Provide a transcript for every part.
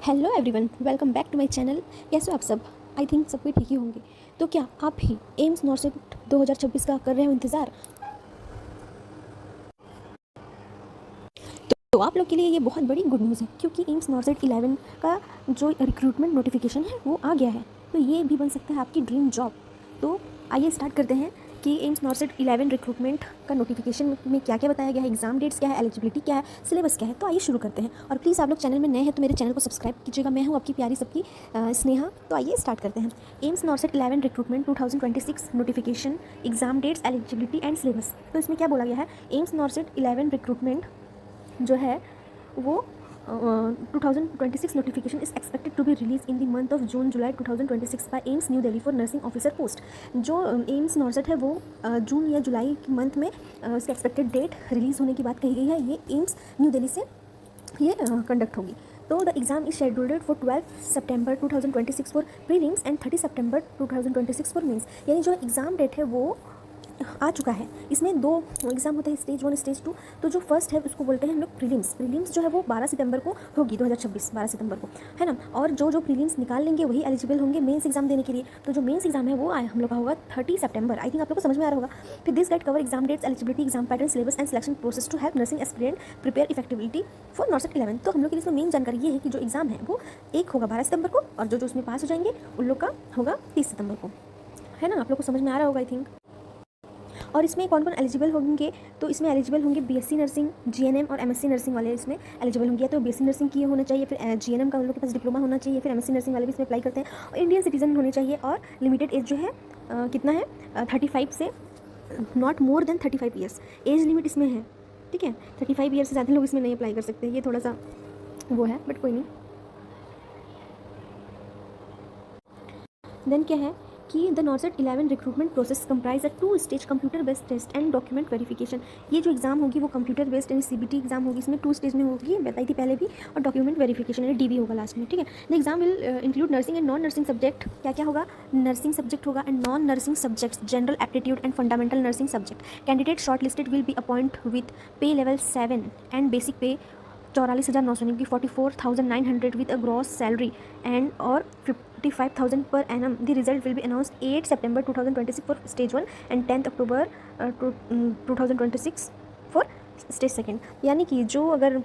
Hello everyone, welcome back to my channel. कैसे हो आप सब? आई थिंक सब कोई ठीक ही होंगे। तो क्या आप भी एम्स नॉर्सेट 2026 का कर रहे हो इंतज़ार? तो आप लोग के लिए ये बहुत बड़ी गुड न्यूज़ है, क्योंकि एम्स नॉर्सेट 11 का जो रिक्रूटमेंट नोटिफिकेशन है वो आ गया है। तो ये भी बन सकता है आपकी ड्रीम जॉब। तो आइए स्टार्ट करते हैं कि एम्स नॉर्सेट 11 रिक्रूटमेंट का नोटिफिकेशन में क्या क्या बताया गया है, एग्जाम डेट्स क्या है, एलिजिबिलिटी क्या है, सिलेबस क्या है। तो आइए शुरू करते हैं। और प्लीज़ आप लोग चैनल में नए हैं तो मेरे चैनल को सब्सक्राइब कीजिएगा। मैं हूँ आपकी प्यारी सबकी स्नेहा। तो आइए स्टार्ट करते हैं। AIIMS NORCET 11 recruitment 2026 notification, exam dates, eligibility and syllabus. तो इसमें क्या बोला गया है, एम्स नॉर्सेट 11 रिक्रूटमेंट जो है वो 2026 notification is expected to be release in the month of June July 2026 by AIIMS New Delhi for nursing officer post. जो एम्स नॉर्सेट है वो जून या जुलाई के मंथ में इसकी एक्सपेक्टेड डेट रिलीज़ होने की बात कही गई है। ये एम्स न्यू दिल्ली से ये कंडक्ट होगी। तो the exam is scheduled for 12 सितंबर 2026 फॉर प्रीलिम्स एंड 30 सितंबर 2026 फॉर मेंस। यानी जो एग्ज़ाम डेट है वो आ चुका है। इसमें दो एग्ज़ाम होते हैं, स्टेज 1 स्टेज 2। तो जो फर्स्ट है उसको बोलते हैं हम लोग प्रीलिम्स। प्रीलिम्स जो है वो 12 सितंबर को होगी, 2026 12 सितंबर को, है ना। और जो प्रीलिम्स निकाल लेंगे वही एलिजिबल होंगे मेंस एग्जाम देने के लिए। तो जो मेंस एग्जाम है वो हम लोग का होगा 30 सितंबर। आई थिंक आप लोग को समझ में आ रहा होगा। फिर this guide cover exam dates, eligibility, exam pattern, syllabus and selection process to help nursing aspirant prepare effectivity for NORCET 11। तो हम लोग के लिए इसमें मेन जानकारी ये है कि जो एग्जाम है वो एक होगा 12 सितंबर को, और जो उसमें पास हो जाएंगे उन लोग का होगा 30 सितंबर को, है ना। आप लोग को समझ में आ रहा होगा आई थिंक। और इसमें कौन कौन एलिजिबल होंगे, तो इसमें एलिजिबल होंगे बीएससी नर्सिंग, जीएनएम और एमएससी नर्सिंग वाले इसमें एलिजिबल होंगे। तो बीएससी नर्सिंग किए होना चाहिए, फिर जीएनएम का उन लोग के पास डिप्लोमा होना चाहिए, फिर एमएससी नर्सिंग वाले भी इसमें अप्लाई करते हैं, और इंडियन सिटीजन होने चाहिए। और लिमिटेड एज जो है कितना है, 35 से not more than 35 years age limit इसमें है, ठीक है। 35 ईयर्स से ज़्यादा लोग इसमें नहीं अप्लाई कर सकते, ये थोड़ा सा वो है, बट कोई नहीं। देन क्या है कि the NORCET 11 recruitment process comprise a 2 stage computer based test and document verification. ये जो एग्जाम होगी वो कंप्यूटर बेस्ड यानी सीबीटी एग्जाम होगी। इसमें 2 स्टेज में होगी, बताई थी पहले भी, और डॉक्यूमेंट वेरिफिकेशन यानी डीवी होगा लास्ट में, ठीक है। The exam will include nursing and non nursing subject. क्या क्या होगा, नर्सिंग सब्जेक्ट होगा and non nursing subjects, general aptitude and fundamental nursing subject. Candidate short listed will be appoint with pay level 7 and basic pay 44,900 की 44,900 with a gross salary and और 55,000 per annum. The result will be announced 8 September 2026 for stage 1 and 10th October 2026 for stage 2। यानी कि जो अगर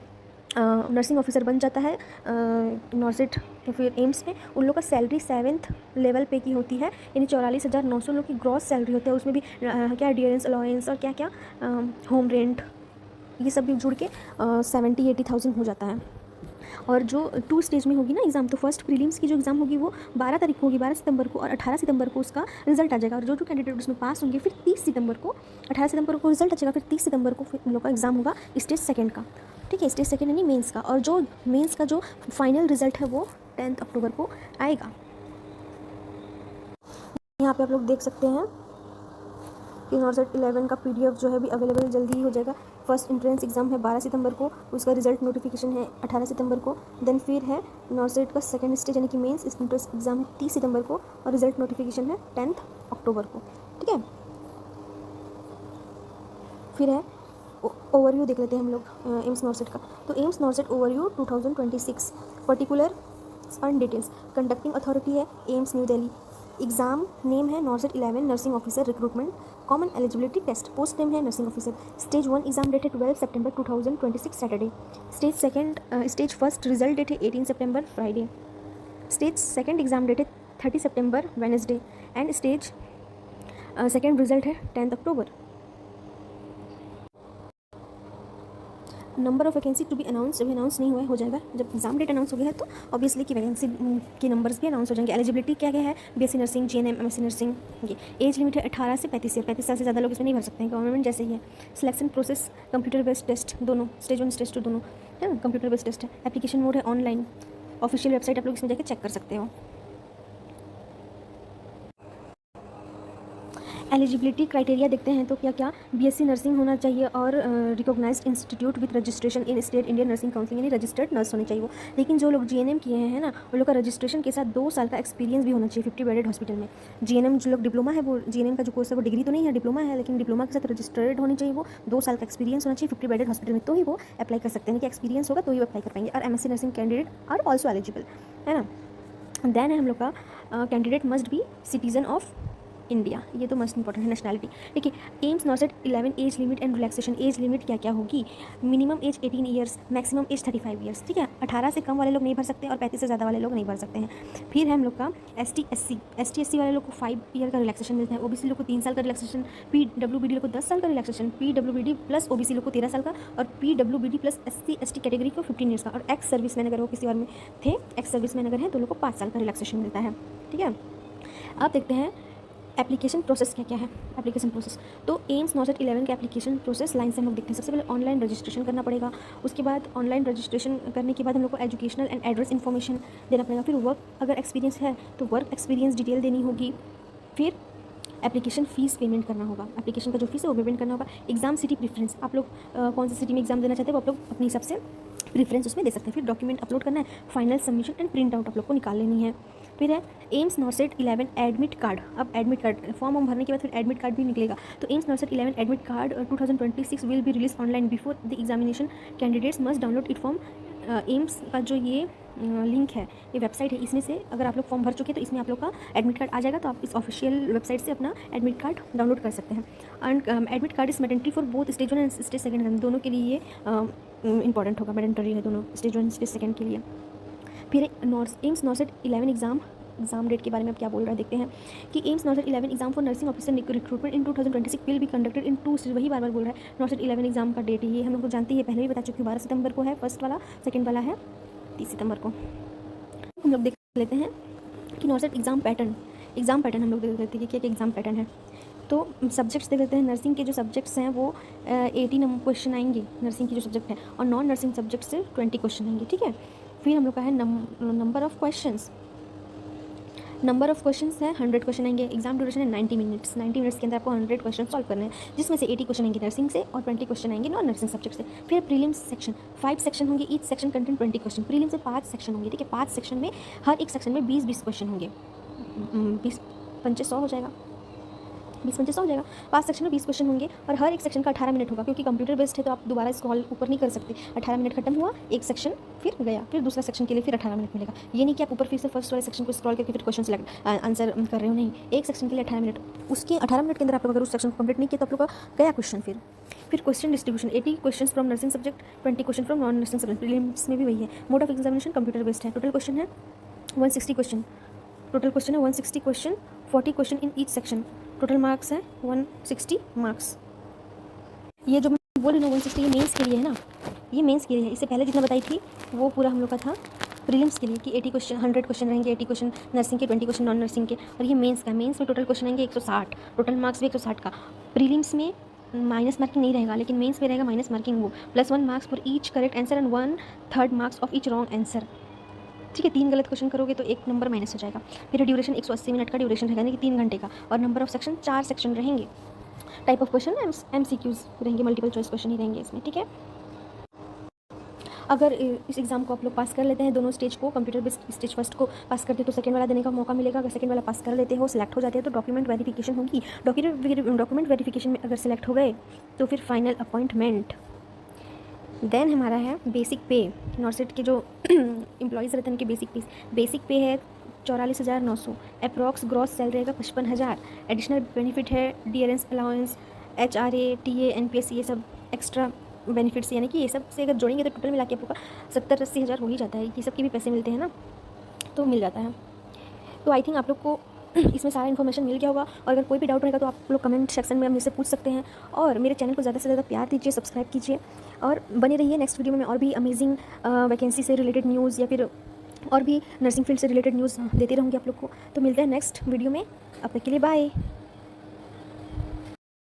nursing officer बन जाता है नॉर्सेट या फिर एम्स में, उन लोग का सैलरी 7th लेवल पे की होती है, यानी 44,900 लोग की ग्रॉस सैलरी होती है। उसमें भी क्या डियरेंस अलाउंस और क्या क्या होम रेंट, ये सब भी जुड़ के 70-80,000 हो जाता है। और जो 2 स्टेज में होगी ना एग्ज़ाम, तो फर्स्ट प्रीलिम्स की जो एग्ज़ाम होगी वो 12 तारीख को होगी, 12 सितंबर को, और 18 सितंबर को उसका रिजल्ट आ जाएगा। और जो कैंडिडेट उसमें पास होंगे फिर 30 सितंबर को, 18 सितंबर को रिजल्ट आ जाएगा, फिर 30 सितंबर को फिर उन लोग का एग्ज़ाम होगा स्टेज 2 का, ठीक है। स्टेज 2 यानी मेंस का। और जो मेंस का जो फाइनल रिजल्ट है वो 10 अक्टूबर को आएगा। यहाँ पे आप लोग देख सकते हैं कि नॉर्सेट 11 का पीडीएफ जो है भी अवेलेबल जल्दी ही हो जाएगा। फर्स्ट एंट्रेंस एग्जाम है 12 सितंबर को, उसका रिजल्ट नोटिफिकेशन है 18 सितंबर को। देन फिर है नॉर्सेट का सेकंड स्टेज यानी कि मेंस एंट्रेंस एग्जाम है 30 सितंबर को, और रिजल्ट नोटिफिकेशन है 10 अक्टूबर को, ठीक है। फिर है ओवरव्यू देख लेते हैं हम लोग एम्स नॉर्सेट का। तो AIIMS NORCET overview 2026 particular and details. Conducting authority है AIIMS New Delhi. Exam name है NORCET 11 nursing officer recruitment. Common eligibility test. Post name है nursing officer. Stage 1 exam date है 12 सितंबर 2026 Saturday. Stage first result date है 18 सितंबर Friday. Stage second exam date है 30 सितंबर Wednesday. And stage second result है 10 अक्टूबर। Number of vacancy to B announce, जब अनाउंस नहीं हुआ है हो जाएगा, जब एग्जाम डेट अनाउंस हो गया है तो ऑब्वियसली कि वैकेंसी के नंबर्स भी अनाउंस हो जाएंगे। एलिजिबिलिटी क्या क्या है, BSc nursing, GNM, MSc nursing. ये एज लिमिट है 18 से 35 ईयर, 35 साल से ज़्यादा लोग इसमें नहीं भर सकते हैं, गवर्नमेंट जैसे ही है। Selection process computer based test, दोनों स्टेज 1 स्टेज 2 दोनों, है ना, कंप्यूटर बेस्ड टेस्ट है। एप्लीकेशन मोड है ऑनलाइन, ऑफिशियल वेबसाइट आप लोग इसमें जाकर चेक कर सकते हो। एलिजिबिलिटी क्राइटेरिया देखते हैं तो क्या क्या बीएससी नर्सिंग होना चाहिए और recognised institute with registration in state Indian nursing council, यानी रजिस्टर्ड नर्स होनी चाहिए वो। लेकिन जो लोग जीएनएम किए हैं ना, वो लोग का रजिस्ट्रेशन के साथ 2 साल का एक्सपीरियंस भी होना चाहिए 50 बेडेड हॉस्पिटल में। जीएनएम जो लोग डिप्लोमा है, वो जीएनएम का जो कोर्स है वो डिग्री तो नहीं है, डिप्लोमा है, लेकिन डिप्लोमा के साथ रजिस्टर्ड होनी चाहिए वो, 2 साल का एक्सपीरियंस होना चाहिए 50 बेडेड हॉस्पिटल में, तो ही वो अप्लाई कर सकते हैं कि एक्सपीरियंस होगा तो ही अप्लाई कर पाएंगे। और MSc nursing candidate are also eligible, है ना। देन है हम लोग का candidate must be citizen of India, ये तो मस्ट इंपॉर्टेंट है, नेशनलिटी। देखिए AIIMS NORCET 11 age limit and relaxation. Age limit क्या क्या होगी? Minimum age 18 years, maximum age 35 years, ठीक है। 18 से कम वाले लोग नहीं भर सकते और 35 से ज़्यादा वाले लोग नहीं भर सकते हैं। फिर है हम लोग का ST SC वाले लोग को 5 ईयर का रिलैक्सेशन मिलता है, OBC लोग को 3 साल का रिलैक्सेशन, PWBD लोग को 10 साल का रिलैक्सेशन, PWBD प्लस OBC लोग को 13 साल का, और PWBD plus SC ST category को 15 ईयर्स का, और एक्स सर्विसमैन अगर वो किसी और में थे, एक्स सर्विसमैन अगर हैं तो लोग को 5 साल का रिलैक्सेशन मिलता है, ठीक है। अब देखते हैं एप्लीकेशन प्रोसेस क्या क्या है। एप्लीकेशन प्रोसेस तो एम्स नॉर्सेट 11 का एप्लीकेशन प्रोसेस लाइन से हम लोग देखते हैं। सबसे पहले ऑनलाइन रजिस्ट्रेशन करना पड़ेगा, उसके बाद ऑनलाइन रजिस्ट्रेशन करने के बाद हम लोग को एजुकेशनल एंड एड्रेस इन्फॉर्मेशन देना पड़ेगा। फिर वर्क अगर एक्सपीरियंस है तो वर्क एक्सपीरियंस डिटेल देनी होगी। फिर एप्लीकेशन फ़ीस पेमेंट करना होगा, एप्लीकेशन का जो फीस है वो पेमेंट करना होगा। एग्जाम सिटी प्रेफरेंस, आप लोग कौन सी सिटी में एग्जाम देना चाहते हैं वो आप लोग अपने हिसाब से प्रेफरेंस उसमें दे सकते हैं। फिर डॉक्यूमेंट अपलोड करना है, final submission and print out आप लोग को निकाल लेनी है। फिर है एम्स नॉर्सेट 11 एडमिट कार्ड। अब एडमिट कार्ड फॉर्म भरने के बाद फिर एडमिट कार्ड भी निकलेगा। तो AIIMS NORCET 11 admit card 2026 will be release online before the examination. Candidates must download it from AIIMS का जो ये लिंक है, ये वेबसाइट है, इसमें से अगर आप लोग फॉर्म भर चुके हैं तो इसमें आप लोग का एडमिट कार्ड आ जाएगा, तो आप इस ऑफिशियल वेबसाइट से अपना एडमिट कार्ड डाउनलोड कर सकते हैं। And admit card is mandatory for both stage 1 and stage 2, दोनों के लिए ये इंपॉर्टेंट होगा, मैंडेटरी है दोनों, स्टेज 1 स्टेज 2 के लिए। फिर एम्स नॉर्सेट 11 एग्जाम डेट के बारे में अब क्या बोल रहा है देखते हैं कि AIIMS NORCET 11 exam for nursing officer recruitment in 2026 will be conducted in 2 stage. वही बार बार बोल रहा है, नॉर्सेट 11 एग्जाम का डेट ये हम लोग को जानते हैं, पहले भी बता चुके हैं, 12 सितंबर को है फर्स्ट वाला, सेकंड वाला है 30 सितंबर को। हम लोग देख लेते हैं कि नॉर्सेट एग्जाम पैटर्न हम लोग देख लेते हैं कि क्या एग्जाम पैटर्न है। तो सब्जेक्ट्स देख लेते हैं। नर्सिंग के जो सब्जेक्ट्स हैं वो 80 नंबर क्वेश्चन आएंगे नर्सिंग की जो सब्जेक्ट है, और नॉन नर्सिंग सब्जेक्ट से 20 क्वेश्चन आएंगे, ठीक है। फिर हम लोग का है नंबर ऑफ क्वेश्चंस है 100 क्वेश्चन आएंगे। एग्जाम ड्यूरेशन है 90 मिनट्स। 90 मिनट्स के अंदर आपको 100 क्वेश्चन सॉल्व करने हैं, जिसमें से 80 क्वेश्चन आएंगे नर्सिंग से और 20 क्वेश्चन आएंगे नॉन नर्सिंग सब्जेक्ट से। फिर प्रीलिम्स सेक्शन 5 सेक्शन होंगे, each section content 20 question. Prelims से 5 सेक्शन होंगे, ठीक है। 5 सेक्शन में हर एक सेक्शन में 20-20 क्वेश्चन होंगे, 20 पंचे 100 हो जाएगा, 20 पंचे 100 हो जाएगा। 5 सेक्शन में 20 क्वेश्चन होंगे और हर एक सेक्शन का 18 मिनट होगा, क्योंकि कंप्यूटर बेस्ड है तो आप दोबारा स्क्रॉल ऊपर नहीं कर सकते। 18 मिनट खत्म हुआ, एक सेक्शन फिर गया, फिर दूसरा सेक्शन के लिए फिर 18 मिनट मिलेगा। ये नहीं कि आप ऊपर फिर से फर्स्ट वाले सेक्शन को स्क्रॉल करके फिर क्वेश्चन सेलेक्ट आंसर कर रहे हो, नहीं, एक सेक्शन के लिए 18 मिनट। उसके 18 मिनट के अंदर आप लोग अगर उस सेक्शन को कंप्लीट नहीं किया तो आप लोग का गया क्वेश्चन। फिर question distribution 80 question from nursing subject, 20 question from non nursing subject. Prelims में भी वही है। Mode of examination computer based है। टोटल क्वेश्चन है 160 question, 160 question, 40 question in each section. Total marks है 160 मार्क्स। ये जो मैं बोल रही हूँ 160 ये मेंस के लिए है ना, ये मेंस के लिए है। इससे पहले जितना बताई थी वो पूरा हम लोग का था प्रीलिम्स के लिए कि 80 क्वेश्चन 100 क्वेश्चन रहेंगे, 80 क्वेश्चन नर्सिंग के, 20 क्वेश्चन नॉन नर्सिंग के। और ये मेंस का, मेंस में टोटल क्वेश्चन आएंगे 160, टोटल मार्क्स भी 160 का। प्रीलिम्स में माइनस मार्किंग नहीं रहेगा, लेकिन मेंस में रहेगा माइनस मार्किंग, वो +1 marks for each correct answer and 1/3 marks of each wrong answer, ठीक है। 3 गलत क्वेश्चन करोगे तो 1 नंबर माइनस हो जाएगा। फिर ड्यूरेशन 180 मिनट का ड्यूरेशन रहेगा, यानी कि 3 घंटे का। और नंबर ऑफ सेक्शन 4 सेक्शन रहेंगे। टाइप ऑफ क्वेश्चन MCQs रहेंगे, मल्टीपल चॉइस क्वेश्चन ही रहेंगे इसमें, ठीक है। अगर इस एग्ज़ाम को आप लोग पास कर लेते हैं, दोनों स्टेज को, कंप्यूटर बेस्ड स्टेज फर्स्ट को पास करते हैं तो सेकंड वाला देने का मौका मिलेगा। अगर सेकंड वाला पास कर लेते हो, सिलेक्ट हो जाते हैं तो डॉक्यूमेंट वेरिफिकेशन होगी। डॉक्यूमेंट वेरिफिकेशन में अगर सिलेक्ट हो गए तो फिर फाइनल अपॉइंटमेंट। देन हमारा है बेसिक पे। नॉर्सेट के जो एम्प्लॉयज़ रहते हैं उनके बेसिक पे है 44,900। अप्रॉक्स ग्रॉस सैलरी रहेगा 55,000। एडिशनल बेनिफिट है dearness allowance, HRA, TA, NPS, ये सब एक्स्ट्रा बेनिफिट्स, यानी कि ये सब से अगर जोड़ेंगे तो टोटल मिला के आपको 70-80 हज़ार हो ही जाता है। ये सब के भी पैसे मिलते हैं ना, तो मिल जाता है। तो आई थिंक आप लोग को इसमें सारा इन्फॉर्मेशन मिल गया होगा। और अगर कोई भी डाउट रहेगा तो आप लोग कमेंट सेक्शन में मुझसे पूछ सकते हैं। और मेरे चैनल को ज़्यादा से ज़्यादा प्यार दीजिए, सब्सक्राइब कीजिए और बने रहिए। नेक्स्ट वीडियो में मैं और भी अमेजिंग वैकेंसी से रिलेटेड न्यूज़ या फिर और भी नर्सिंग फील्ड से रिलेटेड न्यूज़ देते रहूँगी आप लोग को। तो मिलते हैं नेक्स्ट वीडियो में, अब तक के लिए बाय।